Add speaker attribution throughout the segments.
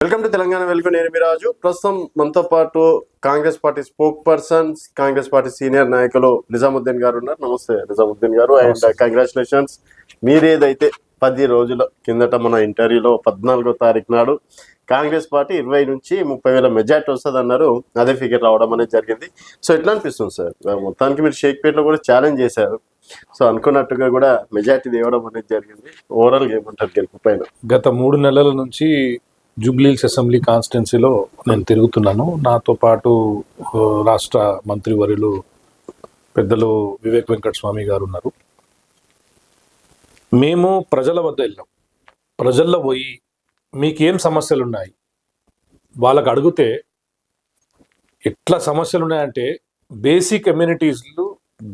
Speaker 1: Welcome to Telangana welcome. నేను మీ రాజు. ప్రస్తుతం మనతో పాటు Congress party spoke persons, Congress party senior నాయకులు నిజాముద్దీన్ గారు ఉన్నారు. నమస్తే నిజాముద్దీన్ గారు, అండ్ కంగ్రాచులేషన్స్. మీరేదైతే 10 రోజుల కిందట మన ఇంటర్వ్యూలో 14వ తారీఖు నాడు కాంగ్రెస్ పార్టీ 20 నుంచి 30,000 మెజార్టీ వస్తుంది అన్నారు. అదే ఫిగర్ రావడం అనేది జరిగింది. సో ఎట్లా అనిపిస్తుంది సార్? మొత్తానికి మీరు షేక్పేట్లో కూడా ఛాలెంజ్ చేశారు. సో అనుకున్నట్టుగా కూడా మెజార్టీ తేవడం అనేది జరిగింది. ఓవరాల్గా ఏమంటారు గెలుపు పైన?
Speaker 2: గత 3 నెలల నుంచి జూబ్లీహిల్స్ అసెంబ్లీ కాన్స్టిట్యున్సీలో నేను తిరుగుతున్నాను. నాతో పాటు రాష్ట్ర మంత్రివర్యులు పెద్దలు వివేక్ వెంకటస్వామి గారు ఉన్నారు. మేము ప్రజల వద్ద వెళ్ళాం. ప్రజల్లో పోయి మీకేం సమస్యలు ఉన్నాయి వాళ్ళకు అడిగితే, ఎట్లా సమస్యలు ఉన్నాయంటే బేసిక్ కమ్యూనిటీస్లు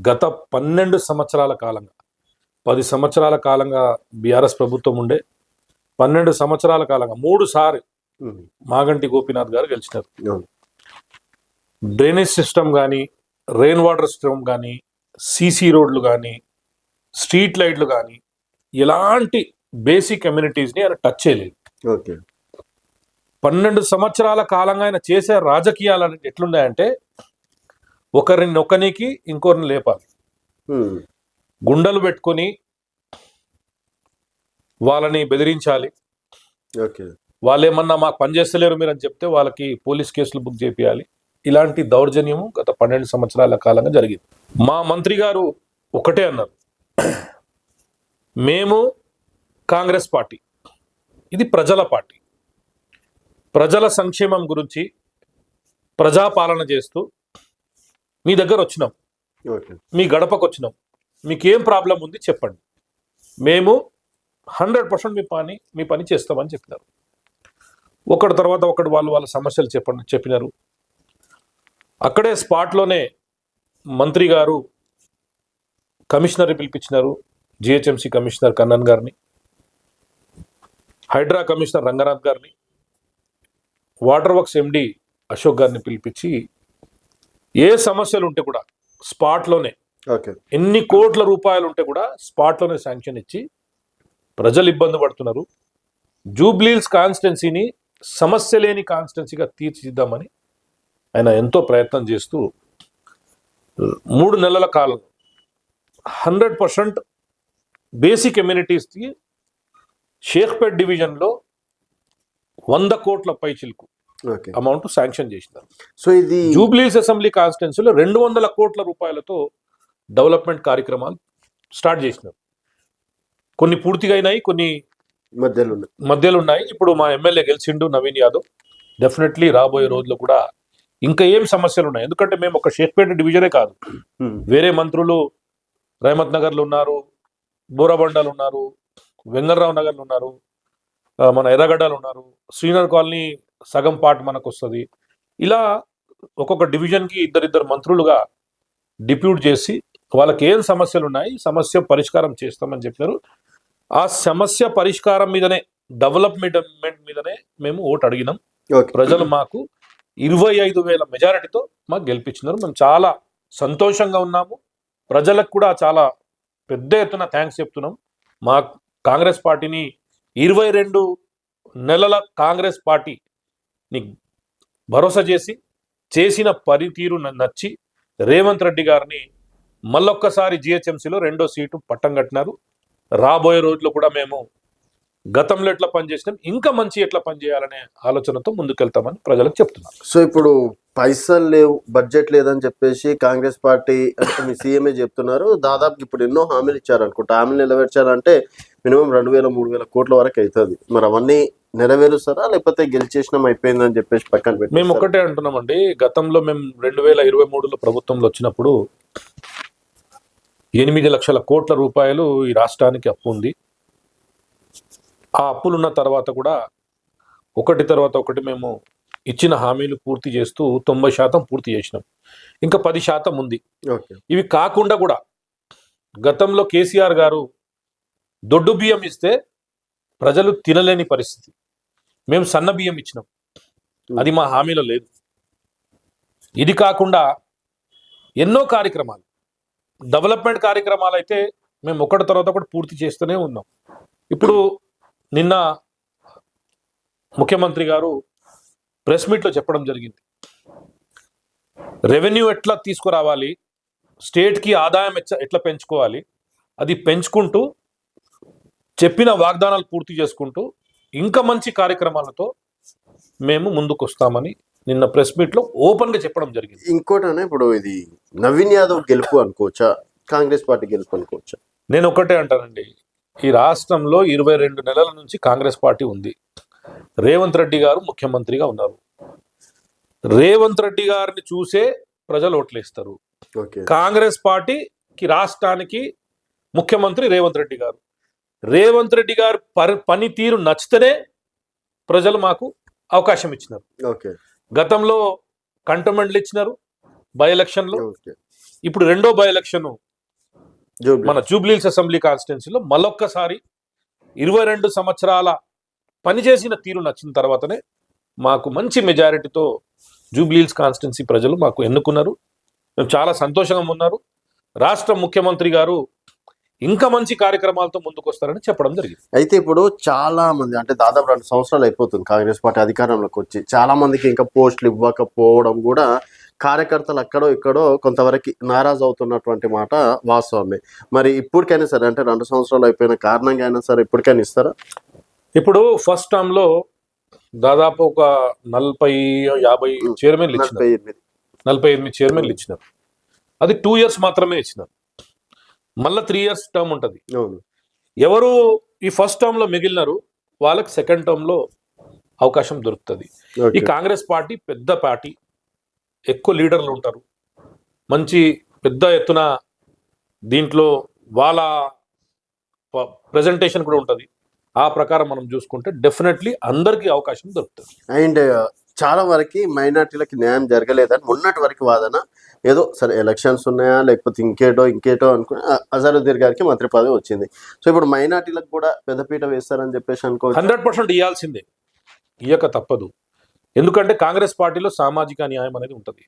Speaker 2: గత 12 సంవత్సరాల కాలంగా 10 సంవత్సరాల కాలంగా బీఆర్ఎస్ ప్రభుత్వం ఉండే 12 సంవత్సరాల కాలంగా 3 సార్లు మాగంటి గోపీనాథ్ గారు గెలిచినారు. డ్రైనేజ్ సిస్టమ్ కానీ, రెయిన్ వాటర్ సిస్టమ్ కానీ, సీసీ రోడ్లు కానీ, స్ట్రీట్ లైట్లు కానీ, ఎలాంటి బేసిక్ కమ్యూనిటీస్ని ఆయన టచ్ చేయలేదు. 12 సంవత్సరాల కాలంగా ఆయన చేసే రాజకీయాలు ఎట్లున్నాయంటే, ఒకరిని నొక్కనికి ఇంకొకరిని లేపాలి, గుండెలు పెట్టుకొని వాళ్ళని బెదిరించాలి. వాళ్ళు ఏమన్నా మాకు పని చేస్తలేరు మీరు అని చెప్తే వాళ్ళకి పోలీస్ కేసులు బుక్ చేపియాలి. ఇలాంటి దౌర్జన్యము గత 12 సంవత్సరాల కాలంగా జరిగింది. మా మంత్రి గారు ఒకటే అన్నారు, మేము కాంగ్రెస్ పార్టీ, ఇది ప్రజల పార్టీ, ప్రజల సంక్షేమం గురించి ప్రజాపాలన చేస్తూ మీ దగ్గర వచ్చినాం, మీ గడపకు వచ్చినాం, మీకేం ప్రాబ్లం ఉంది చెప్పండి, మేము 100% మీ పని చేస్తామని చెప్పినారు. ఒకటి తర్వాత ఒకటి వాళ్ళ సమస్యలు చెప్పినారు. అక్కడే స్పాట్లోనే మంత్రి గారు కమిషనర్ని పిలిపించినారు. జిహెచ్ఎంసీ కమిషనర్ కన్నన్ గారిని, హైడ్రా కమిషనర్ రంగనాథ్ గారిని, వాటర్ వర్క్స్ ఎండి అశోక్ గారిని పిలిపించి ఏ సమస్యలు ఉంటే కూడా స్పాట్లోనే, ఎన్ని కోట్ల రూపాయలు ఉంటే కూడా స్పాట్లోనే శాంక్షన్ ఇచ్చి, ప్రజలు ఇబ్బంది పడుతున్నారు, జూబ్లీహిల్స్ కాన్స్టిట్యున్సీని సమస్య లేని కాన్స్టిట్యున్సీగా తీర్చిదిద్దామని ఆయన ఎంతో ప్రయత్నం చేస్తూ 3 నెలల కాలం 100% బేసిక్ కమ్యూనిటీస్కి షేక్పేట్ డివిజన్లో 100 కోట్ల పైచిలకు అమౌంట్ శాంక్షన్ చేసినారు. సో ఇది జూబ్లీహిల్స్ అసెంబ్లీ కాన్స్టిట్యున్సీలో 200 కోట్ల రూపాయలతో డెవలప్మెంట్ కార్యక్రమాలు స్టార్ట్ చేసినారు. కొన్ని పూర్తిగా అయినాయి, కొన్ని మధ్యలో ఉన్నాయి. ఇప్పుడు మా ఎమ్మెల్యే గెలిచిండు నవీన్ యాదవ్. డెఫినెట్లీ రాబోయే రోజుల్లో కూడా ఇంకా ఏం సమస్యలు ఉన్నాయి, ఎందుకంటే మేము ఒక షేక్పేట డివిజనే కాదు, వేరే మంత్రులు రహమత్ నగర్లో ఉన్నారు, బోరాబండాలు ఉన్నారు, వెంగళరావు నగర్లు ఉన్నారు, మన ఎర్రగడ్డలు ఉన్నారు, శ్రీనగర్ కాలనీ సగం పార్ట్ మనకు వస్తుంది. ఇలా ఒక్కొక్క డివిజన్కి ఇద్దరిద్దరు మంత్రులుగా డిప్యూట్ చేసి వాళ్ళకి ఏం సమస్యలు ఉన్నాయి, సమస్య పరిష్కారం చేస్తామని చెప్పినారు. ఆ సమస్య పరిష్కారం మీదనే, డెవలప్మెంట్ మీదనే మేము ఓటు అడిగినాం. ప్రజలు మాకు 25,000 మెజారిటీతో మాకు గెలిపించినారు. మేము చాలా సంతోషంగా ఉన్నాము. ప్రజలకు కూడా చాలా పెద్ద ఎత్తున థ్యాంక్స్ చెప్తున్నాం. మా కాంగ్రెస్ పార్టీని 22 నెలల కాంగ్రెస్ పార్టీని భరోసా చేసిన పనితీరు నచ్చి రేవంత్ రెడ్డి గారిని మళ్ళొక్కసారి జిహెచ్ఎంసీలో 2వ సీటు పట్టం కట్టినారు. రాబోయే రోజుల్లో కూడా మేము గతంలో ఎట్లా పనిచేసినాం, ఇంకా మంచి ఎట్లా పనిచేయాలనే ఆలోచనతో ముందుకెళ్తామని ప్రజలకు చెప్తున్నాం.
Speaker 1: సో ఇప్పుడు పైసలు లేవు, బడ్జెట్ లేదని చెప్పేసి కాంగ్రెస్ పార్టీ అంటే మీ సీఎంఏ చెప్తున్నారు. దాదాపు ఇప్పుడు ఎన్నో హామీలు ఇచ్చారనుకుంటా. హామీలు నిలబెట్టాలంటే మినిమం 2,000-3,000 కోట్ల వరకు అవుతుంది. మరి అవన్నీ నెరవేరుస్తారా, లేకపోతే గెలిచేసినాం అయిపోయిందని చెప్పేసి పక్కన పెట్టి?
Speaker 2: మేము ఒకటే అంటున్నామండి, గతంలో మేము 2023లో ప్రభుత్వంలో వచ్చినప్పుడు 8 లక్షల కోట్ల రూపాయలు ఈ రాష్ట్రానికి అప్పు ఉంది. ఆ అప్పులున్న తర్వాత కూడా ఒకటి తర్వాత ఒకటి మేము ఇచ్చిన హామీలు పూర్తి చేస్తూ 90% పూర్తి చేసినాం. ఇంకా 10% ఉంది. ఇవి కాకుండా కూడా గతంలో కేసీఆర్ గారు దొడ్డు బియ్యం ఇస్తే ప్రజలు తినలేని పరిస్థితి, మేము సన్న బియ్యం ఇచ్చినాం, అది మా హామీలో లేదు. ఇది కాకుండా ఎన్నో కార్యక్రమాలు, డెవలప్మెంట్ కార్యక్రమాలు అయితే మేము ఒకటి తర్వాత ఒకటి పూర్తి చేస్తూనే ఉన్నాం. ఇప్పుడు నిన్న ముఖ్యమంత్రి గారు ప్రెస్ మీట్లో చెప్పడం జరిగింది. రెవెన్యూ ఎట్లా తీసుకురావాలి, స్టేట్కి ఆదాయం ఎట్లా పెంచుకోవాలి, అది పెంచుకుంటూ చెప్పిన వాగ్దానాలు పూర్తి చేసుకుంటూ ఇంకా మంచి కార్యక్రమాలతో మేము ముందుకు వస్తామని నిన్న ప్రెస్ మీట్లో ఓపెన్గా చెప్పడం జరిగింది.
Speaker 1: ఇంకోటనే ఇప్పుడు ఇది నవీన్ యాదవ్ గెలుపు అనుకోవచ్చా, కాంగ్రెస్ పార్టీ గెలుపు అనుకోవచ్చా?
Speaker 2: నేను ఒకటే అంటానండి, ఈ రాష్ట్రంలో 22 నెలల నుంచి కాంగ్రెస్ పార్టీ ఉంది. రేవంత్ రెడ్డి గారు ముఖ్యమంత్రిగా ఉన్నారు. రేవంత్ రెడ్డి గారిని చూసే ప్రజలు ఓట్లేస్తారు.
Speaker 1: ఓకే,
Speaker 2: కాంగ్రెస్ పార్టీకి రాష్ట్రానికి ముఖ్యమంత్రి రేవంత్ రెడ్డి గారు. రేవంత్ రెడ్డి గారు పనితీరు నచ్చితేనే ప్రజలు మాకు అవకాశం ఇచ్చినారు.
Speaker 1: ఓకే,
Speaker 2: గతంలో కంటోన్మెంట్లు ఇచ్చినారు బై ఎలక్షన్లో.
Speaker 1: ఓకే.
Speaker 2: ఇప్పుడు రెండో బై ఎలక్షన్
Speaker 1: జూబ్లీ.
Speaker 2: మన జూబ్లీహిల్స్ అసెంబ్లీ కాన్స్టిట్యున్సీలో మళ్ళొక్కసారి 22 సంవత్సరాల పనిచేసిన తీరు నచ్చిన తర్వాతనే మాకు మంచి మెజారిటీతో జూబ్లీహిల్స్ కాన్స్టిట్యున్సీ ప్రజలు మాకు ఎన్నుకున్నారు. మేము చాలా సంతోషంగా ఉన్నారు. రాష్ట్ర ముఖ్యమంత్రి గారు ఇంకా మంచి కార్యక్రమాలతో ముందుకు వస్తారని చెప్పడం జరిగింది.
Speaker 1: అయితే ఇప్పుడు చాలా మంది, అంటే దాదాపు 2 సంవత్సరాలు అయిపోతుంది కాంగ్రెస్ పార్టీ అధికారంలోకి వచ్చి, చాలా మందికి ఇంకా పోస్టులు ఇవ్వకపోవడం కూడా కార్యకర్తలు అక్కడో ఇక్కడో కొంతవరకు నారాజు అవుతున్నటువంటి మాట వాస్తవమే. మరి ఇప్పటికైనా సరే, అంటే 2 సంవత్సరాలు అయిపోయిన కారణంగా అయినా సరే ఇప్పటికైనా ఇస్తారా?
Speaker 2: ఇప్పుడు ఫస్ట్ టర్మ్ లో దాదాపు ఒక 40-50 చైర్మన్లు ఇచ్చినారు. 48 చైర్మన్లు ఇచ్చినారు. అది 2 years మాత్రమే ఇచ్చినారు. మళ్ళీ 3 years టర్మ్ ఉంటుంది.
Speaker 1: అవును.
Speaker 2: ఎవరు ఈ ఫస్ట్ టర్మ్ లో మిగిలినారు వాళ్ళకి సెకండ్ టర్మ్ లో అవకాశం దొరుకుతుంది. ఈ కాంగ్రెస్ పార్టీ పెద్ద పార్టీ, ఎక్కువ లీడర్లు ఉంటారు, మంచి పెద్ద ఎత్తున దీంట్లో వాళ్ళ ప్రెజెంటేషన్ కూడా ఉంటుంది. ఆ ప్రకారం మనం చూసుకుంటే డెఫినెట్లీ అందరికీ అవకాశం దొరుకుతుంది.
Speaker 1: అండ్ చాలా వరకు మైనార్టీలకి న్యాయం జరగలేదని మొన్నటి వరకు వాదన. ఏదో సరే ఎలక్షన్స్ ఉన్నాయా లేకపోతే ఇంకేటో అనుకుని అజరుద్దీన్ గారికి మంత్రి పదవి వచ్చింది. సో ఇప్పుడు మైనార్టీలకు కూడా పెద్దపీట వేస్తారని చెప్పేసి అనుకో.
Speaker 2: 100% ఇవ్వాల్సిందే, ఇయ్యక తప్పదు. ఎందుకంటే కాంగ్రెస్ పార్టీలో సామాజిక న్యాయం అనేది ఉంటుంది.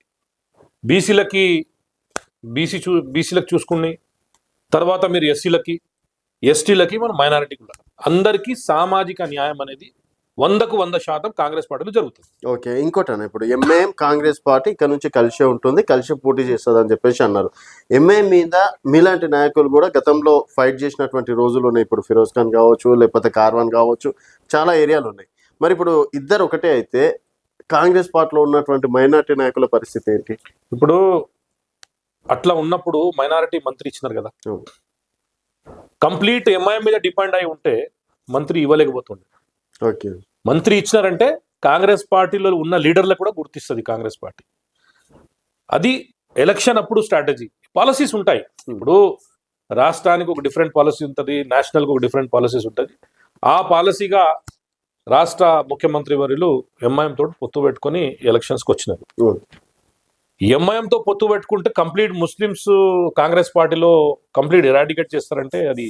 Speaker 2: బీసీలకు చూసుకుని తర్వాత మీరు ఎస్సీలకి, ఎస్టీలకి, మన మైనారిటీ కూడా అందరికీ సామాజిక న్యాయం అనేది 100కు 100% కాంగ్రెస్ పార్టీలో జరుగుతుంది.
Speaker 1: ఓకే, ఇంకోటన్నా ఇప్పుడు ఎంఐఎం కాంగ్రెస్ పార్టీ ఇక్కడ నుంచి కలిసే ఉంటుంది, కలిసి పోటీ చేస్తుంది అని చెప్పేసి అన్నారు. ఎంఐఎం మీద మీలాంటి నాయకులు కూడా గతంలో ఫైట్ చేసినటువంటి రోజులు ఉన్నాయి. ఇప్పుడు ఫిరోజ్ ఖాన్ కావచ్చు, లేకపోతే కార్వాన్ కావచ్చు, చాలా ఏరియాలు ఉన్నాయి. మరి ఇప్పుడు ఇద్దరు ఒకటే అయితే కాంగ్రెస్ పార్టీలో ఉన్నటువంటి మైనారిటీ నాయకుల పరిస్థితి ఏంటి?
Speaker 2: ఇప్పుడు అట్లా ఉన్నప్పుడు మైనారిటీ మంత్రి ఇచ్చినారు కదా, కంప్లీట్ ఎంఐఎం మీద డిపెండ్ అయి ఉంటే మంత్రి ఇవ్వలేకపోతుండే.
Speaker 1: ఓకే,
Speaker 2: మంత్రి ఇచ్చినారంటే కాంగ్రెస్ పార్టీలో ఉన్న లీడర్లకు కూడా గుర్తిస్తుంది కాంగ్రెస్ పార్టీ. అది ఎలక్షన్ అప్పుడు స్ట్రాటజీ, పాలసీస్ ఉంటాయి. ఇప్పుడు రాష్ట్రానికి ఒక డిఫరెంట్ పాలసీ ఉంటుంది, నేషనల్కి ఒక డిఫరెంట్ పాలసీస్ ఉంటుంది. ఆ పాలసీగా రాష్ట్ర ముఖ్యమంత్రి వర్యులు ఎంఐఎం తోటి పొత్తు పెట్టుకొని ఎలక్షన్స్కి వచ్చినారు. ఎంఐఎంతో పొత్తు పెట్టుకుంటే కంప్లీట్ ముస్లిమ్స్ కాంగ్రెస్ పార్టీలో కంప్లీట్ ఎరాడికేట్ చేస్తారంటే అది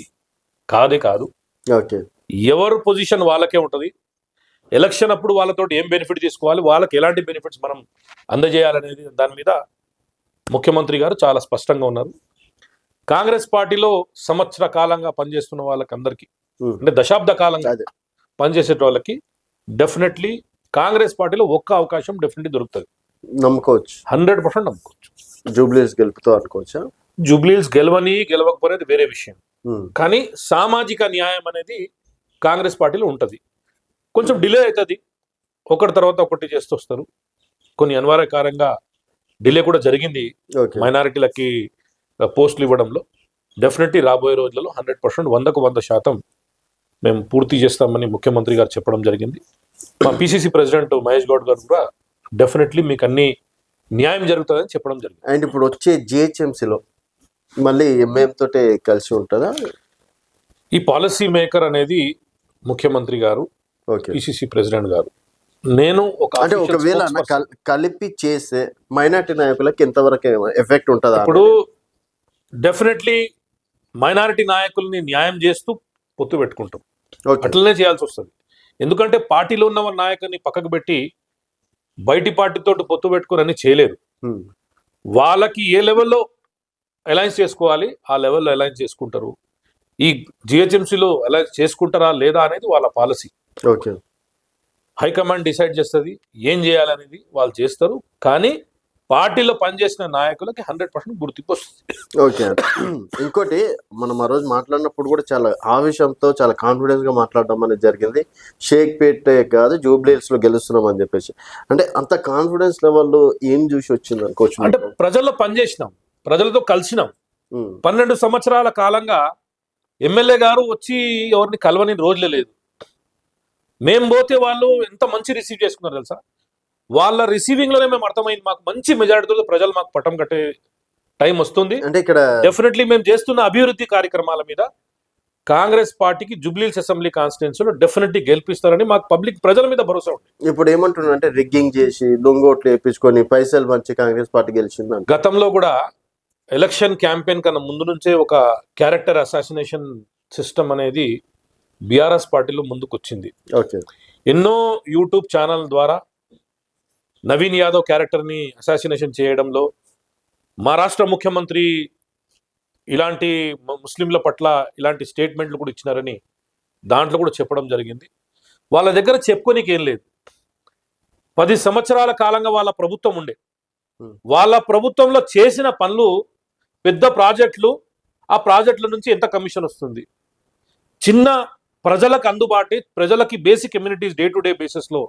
Speaker 2: కాదే కాదు.
Speaker 1: ఓకే,
Speaker 2: ఎవరు పొజిషన్ వాళ్ళకే ఉంటుంది. ఎలక్షన్ అప్పుడు వాళ్ళతో ఏం బెనిఫిట్ తీసుకోవాలి, వాళ్ళకి ఎలాంటి బెనిఫిట్స్ మనం అందజేయాలనేది దాని మీద ముఖ్యమంత్రి గారు చాలా స్పష్టంగా ఉన్నారు. కాంగ్రెస్ పార్టీలో సంవత్సర కాలంగా పనిచేస్తున్న వాళ్ళకి అందరికీ, అంటే దశాబ్ద కాలంగా పనిచేసే వాళ్ళకి డెఫినెట్లీ కాంగ్రెస్ పార్టీలో ఒక్క అవకాశం డెఫినెట్లీ దొరుకుతుంది.
Speaker 1: నమ్ముకోవచ్చు,
Speaker 2: 100% నమ్ముకోవచ్చు.
Speaker 1: జూబ్లీహిల్స్ గెలుపుతో అనుకోవచ్చా?
Speaker 2: జూబ్లీహిల్స్ గెలవకపోనేది వేరే విషయం, కానీ సామాజిక న్యాయం అనేది కాంగ్రెస్ పార్టీలో ఉంటుంది. కొంచెం డిలే అవుతుంది, ఒకటి తర్వాత ఒకటి చేస్తూ వస్తారు. కొన్ని అనివార్యకారంగా డిలే కూడా జరిగింది మైనారిటీలకి పోస్టులు ఇవ్వడంలో. డెఫినెట్లీ రాబోయే రోజులలో 100% 100కు 100% మేము పూర్తి చేస్తామని ముఖ్యమంత్రి గారు చెప్పడం జరిగింది. మా పిసిసి ప్రెసిడెంట్ మహేష్ గౌడ్ గారు కూడా డెఫినెట్లీ మీకు అన్ని న్యాయం జరుగుతుందని చెప్పడం జరిగింది.
Speaker 1: అండ్ ఇప్పుడు వచ్చే జిహెచ్ఎంసీలో మళ్ళీ ఎంఐఎం తోటే కలిసి ఉంటుందా?
Speaker 2: ఈ పాలసీ మేకర్ అనేది ముఖ్యమంత్రి గారు, పిసిసి ప్రెసిడెంట్ గారు. నేను అంటే
Speaker 1: ఒకవేళ కలిపి చేసే మైనార్టీ నాయకులకు ఎంతవరకు ఎఫెక్ట్ ఉంటుందా?
Speaker 2: ఇప్పుడు డెఫినెట్లీ మైనారిటీ నాయకుల్ని న్యాయం చేస్తూ పొత్తు పెట్టుకుంటాం, అట్లనే చేయాల్సి వస్తుంది. ఎందుకంటే పార్టీలో ఉన్న నాయకుని పక్కకు పెట్టి బయటి పార్టీతో పొత్తు పెట్టుకుని అని చేయలేరు. వాళ్ళకి ఏ లెవెల్లో అలయన్స్ చేసుకోవాలి ఆ లెవెల్లో అలయన్స్ చేసుకుంటారు. ఈ జిహెచ్ఎంసీలో అలయన్స్ చేసుకుంటారా లేదా అనేది వాళ్ళ పాలసీ.
Speaker 1: ఓకే,
Speaker 2: హైకమాండ్ డిసైడ్ చేస్తుంది ఏం చేయాలనేది వాళ్ళు చేస్తారు. కానీ పార్టీలో పనిచేసిన నాయకులకి 100% గుర్తింపు వస్తుంది.
Speaker 1: ఓకే. ఇంకోటి మనం ఆ రోజు మాట్లాడినప్పుడు కూడా చాలా ఆవేశంతో చాలా కాన్ఫిడెన్స్ గా మాట్లాడడం అనేది జరిగింది. షేక్పేట్ కాదు జూబ్లీహిల్స్ లో గెలుస్తున్నాం అని చెప్పేసి. అంటే అంత కాన్ఫిడెన్స్ లెవెల్ ఏం చూసి వచ్చింది అనుకోవచ్చు?
Speaker 2: అంటే ప్రజల్లో పనిచేసినాం, ప్రజలతో కలిసినాం. 12 సంవత్సరాల కాలంగా ఎమ్మెల్యే గారు వచ్చి ఎవరిని కలవని రోజులే లేదు. మేము పోతే వాళ్ళు ఎంత మంచి రిసీవ్ చేసుకున్నారు తెలుసా. వాళ్ళ రిసీవింగ్ లోనే మేము అర్థమైంది మాకు మంచి మెజారిటీతో ప్రజలు మాకు పట్టం కట్టే టైం వస్తుంది.
Speaker 1: అంటే ఇక్కడ
Speaker 2: డెఫినెట్లీ మేము చేస్తున్న అభివృద్ధి కార్యక్రమాల మీద కాంగ్రెస్ పార్టీకి జూబ్లీహిల్స్ అసెంబ్లీ కాన్స్టిట్యున్సీలో డెఫినెట్లీ గెలిపిస్తారని మాకు పబ్లిక్ ప్రజల మీద భరోసా ఉంది.
Speaker 1: ఇప్పుడు ఏమంటున్నారు అంటే రిగ్గింగ్ చేసి దొంగోట్లు వేయించుకొని పైసలు మంచి కాంగ్రెస్ పార్టీ గెలిచింది.
Speaker 2: గతంలో కూడా ఎలక్షన్ క్యాంపెయిన్ కన్నా ముందు నుంచే ఒక క్యారెక్టర్ అసాసినేషన్ సిస్టమ్ అనేది బీఆర్ఎస్ పార్టీలో ముందుకు వచ్చింది.
Speaker 1: ఓకే.
Speaker 2: ఎన్నో యూట్యూబ్ ఛానల్ ద్వారా నవీన్ యాదవ్ క్యారెక్టర్ని అసాసినేషన్ చేయడంలో మా రాష్ట్ర ముఖ్యమంత్రి ఇలాంటి ముస్లింల పట్ల ఇలాంటి స్టేట్మెంట్లు కూడా ఇచ్చినారని దాంట్లో కూడా చెప్పడం జరిగింది. వాళ్ళ దగ్గర చెప్పుకోనికి ఏం లేదు. 10 సంవత్సరాల కాలంగా వాళ్ళ ప్రభుత్వం ఉండే, వాళ్ళ ప్రభుత్వంలో చేసిన పనులు పెద్ద ప్రాజెక్టులు, ఆ ప్రాజెక్టుల నుంచి ఎంత కమిషన్ వస్తుంది, చిన్న ప్రజలకు అందుబాటు ప్రజలకి basic communities day to day బేసిస్లో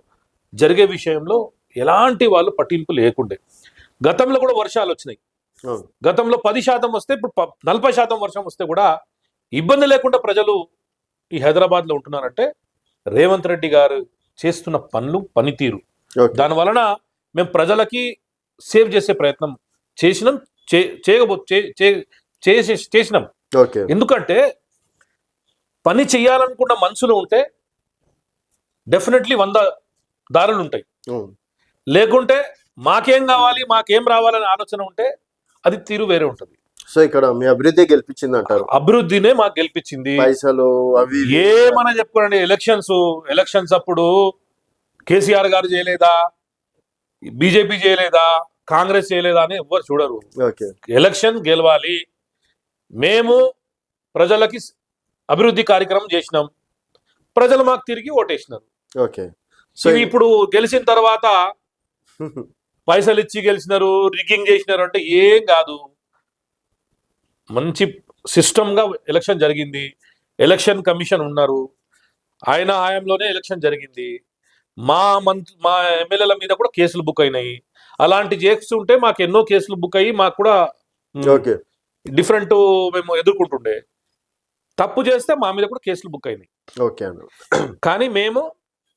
Speaker 2: జరిగే విషయంలో ఎలాంటి వాళ్ళు పట్టింపు లేకుండే. గతంలో కూడా వర్షాలు వచ్చినాయి. గతంలో 10% వస్తే ఇప్పుడు 40% వర్షం వస్తే కూడా ఇబ్బంది లేకుండా ప్రజలు ఈ హైదరాబాద్లో ఉంటున్నారంటే రేవంత్ రెడ్డి గారు చేస్తున్న పనులు, పనితీరు. దాని వలన మేము ప్రజలకి సేవ్ చేసే ప్రయత్నం చేసినాం, చేసినాం. ఎందుకంటే పని చేయాలనుకున్న మనసులు ఉంటే డెఫినెట్లీ 100 దారులు ఉంటాయి. లేకుంటే మాకేం కావాలి, మాకేం రావాలనే ఆలోచన ఉంటే అది తీరు వేరే ఉంటుంది.
Speaker 1: సో ఇక్కడ మీ అభివృద్ధి గెలిపించింది అంటారు?
Speaker 2: అభివృద్ధినే మాకు గెలిపించింది.
Speaker 1: పైసలు అవి
Speaker 2: ఏమన్నా చెప్పుకోండి. ఎలక్షన్స్ అప్పుడు కేసీఆర్ గారు చేయలేదా, బీజేపీ చేయలేదా, కాంగ్రెస్ చేయలేదా అని ఎవ్వరు చూడరు. ఎలక్షన్ గెలవాలి. మేము ప్రజలకి అభివృద్ధి కార్యక్రమం చేసినాం, ప్రజలు మాకు తిరిగి ఓటేసినారు.
Speaker 1: ఓకే.
Speaker 2: సో ఇప్పుడు గెలిచిన తర్వాత పైసలు ఇచ్చి గెలిచినారు, రిగ్గింగ్ చేసినారు అంటే ఏం కాదు. మంచి సిస్టమ్గా ఎలక్షన్ జరిగింది. ఎలక్షన్ కమిషన్ ఉన్నారు, ఆయన హయాంలోనే ఎలక్షన్ జరిగింది. మా ఎమ్మెల్యేల మీద కూడా కేసులు బుక్ అయినాయి. అలాంటి చేస్తుంటే మాకు ఎన్నో కేసులు బుక్ అయ్యి మాకు కూడా డిఫరెంట్ మేము ఎదుర్కొంటుండే. తప్పు చేస్తే మా మీద కూడా కేసులు బుక్ అయినాయి. కానీ మేము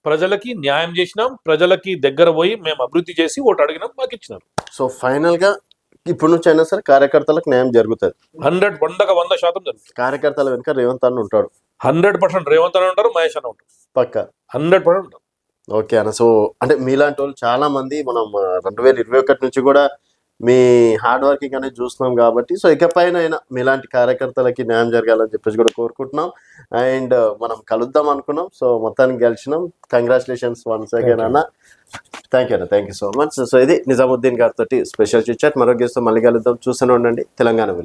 Speaker 2: ప్రజలకి న్యాయం చేసినాం, ప్రజలకి దగ్గర పోయి మేము అభివృద్ధి చేసి ఓటు అడిగినాం, మాకు ఇచ్చినారు.
Speaker 1: సో ఫైనల్ గా ఇప్పుడు నుంచి అయినా సరే కార్యకర్తలకు న్యాయం జరుగుతుంది.
Speaker 2: 100% జరుగుతుంది.
Speaker 1: కార్యకర్తల వెనుక రేవంత్ అన్న ఉంటాడు.
Speaker 2: 100% రేవంత్ అన్న ఉంటారు, మహేష్ అన్న ఉంటారు,
Speaker 1: పక్కా
Speaker 2: 100% ఉంటారు.
Speaker 1: ఓకే అన్న. సో అంటే మీలాంటి వాళ్ళు చాలా మంది మనం 2021 నుంచి కూడా మీ హార్డ్ వర్కింగ్ అనేది చూస్తున్నాం కాబట్టి సో ఇకపైన అయినా మీలాంటి కార్యకర్తలకి న్యాయం జరగాలని చెప్పేసి కూడా కోరుకుంటున్నాం. అండ్ మనం కలుద్దాం అనుకున్నాం, సో మొత్తానికి గెలిచినాం. కంగ్రాచులేషన్స్ వన్స్ అగైన్ అన్న. Thank you so much. So ఇది నిజాముద్దీన్ గారితో స్పెషల్ చిట్ చాట్. మరో గెస్ట్ మళ్ళీ కలుద్దాం. చూస్తూనే ఉండండి తెలంగాణ.